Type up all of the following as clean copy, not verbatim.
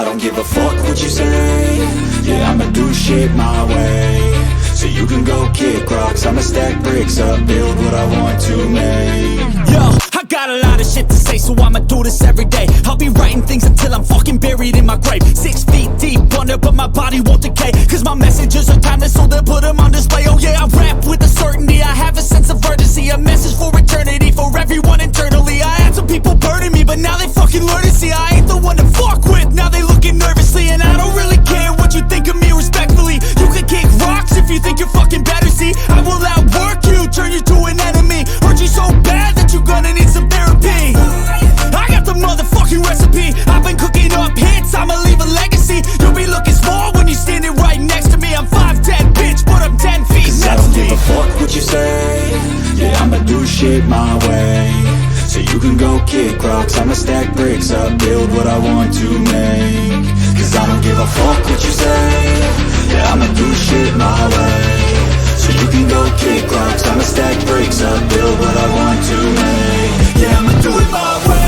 don't give a fuck what you say. Yeah, I'ma do shit my way. So you can go kick rocks, I'ma stack bricks up, build what I want to make. Yo, I got a lot of shit to say, so I'ma do this every day. I'll be writing things until I'm fucking buried in my grave. 6 feet deep under, but my body won't decay, cause my messages are timeless, so they'll put them on display. Oh yeah, I rap with a certainty, I have a sense of urgency, a message for eternity, for everyone internally. I had some people burning me, but now they fucking learn to see I ain't the one to fuck with, now they looking nervously. And I don't really care what you think of me, respectfully. You can kick rocks if you think you're fucking better, see I will outwork you, turn you to an enemy. Hurt you so bad that you're gonna need some therapy. I got the motherfucking recipe, I've been cooking up hits, I'ma leave a legacy. You'll be looking small when you're standing right next to me. I'm 5'10", bitch, but I'm 10 feet next to me. I don't give a fuck what you say. Yeah, I'ma do shit my way. So you can go kick rocks, I'ma stack bricks up, build what I want to make. Cause I don't give a fuck what you say. Yeah, I'ma do shit my way. So you can go kick rocks, I'ma stack bricks up, build what I want to make. Yeah, I'ma do it my way.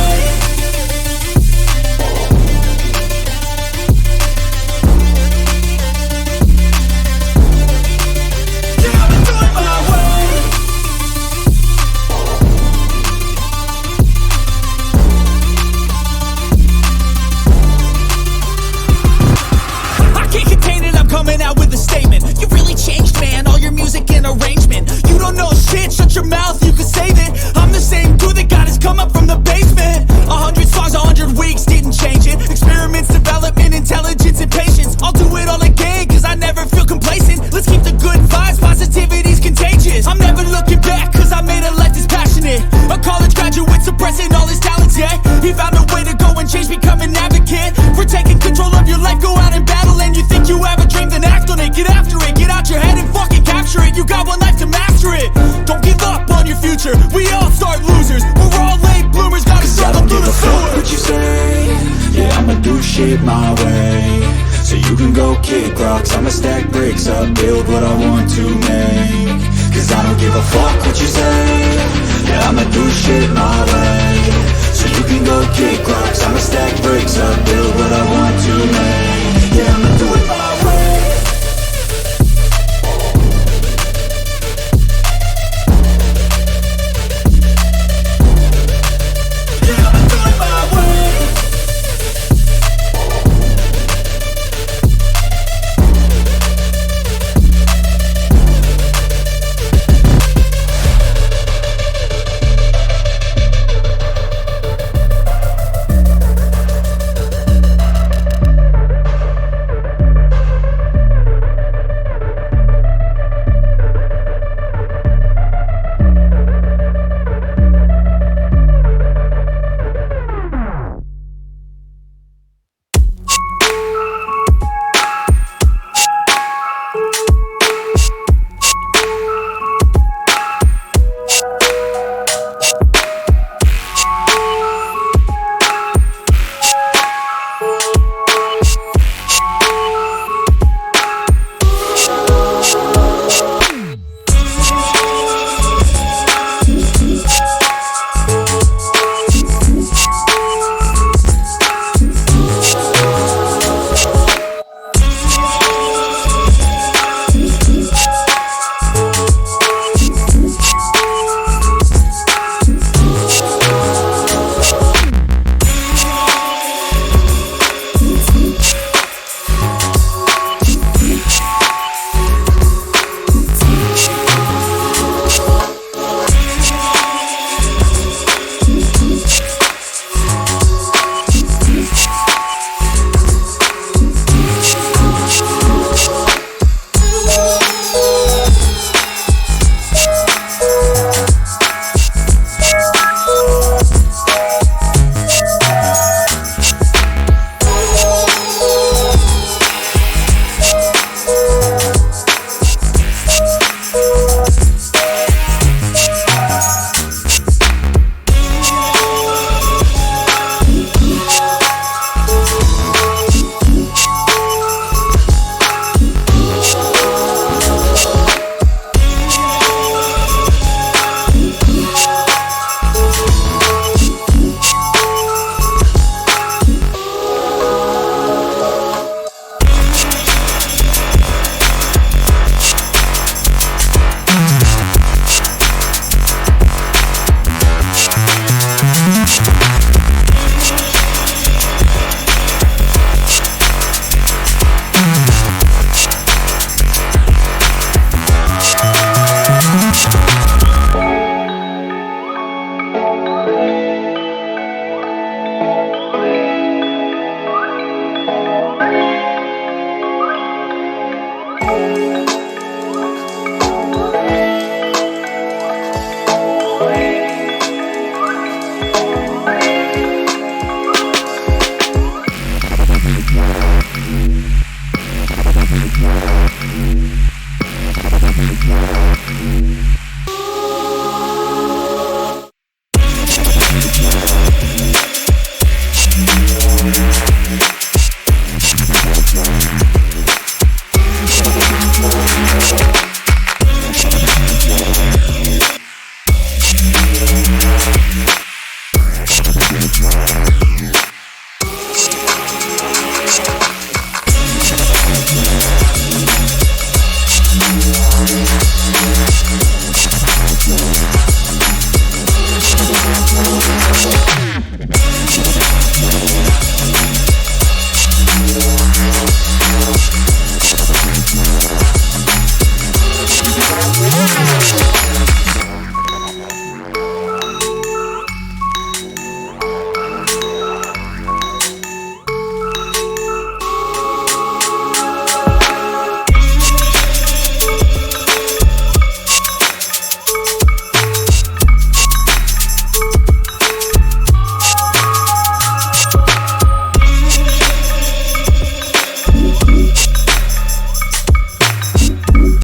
Coming out with a statement. You really changed, man, all your music and arrangement. You don't know shit, shut your mouth, you can save it. I'm the same dude that got his come up from the basement. 100 songs, 100 weeks, didn't change it. Experiments, development, intelligence, and patience. I'll do it all again, cause I never feel complacent. Let's keep the good vibes, positivity's contagious. I'm never looking back, cause I made a life that's passionate. A college graduate suppressing all his talents, yeah. He found a way to go and change, become an advocate. For taking control of your life, go out and battle. And you think you have a dream, then act on it, get after it, get out your head and fucking capture it. You got one life to master it. Don't give up on your future. We all start losers. We're all late bloomers, gotta struggle through the sewer. What you say? Yeah, I'ma do shit my way. So you can go kick rocks, I'ma stack bricks up, build what I want to make. Cause I don't give a fuck what you say. Yeah, I'ma do shit my way. So you can go kick rocks, I'ma stack bricks up, build what I want to make.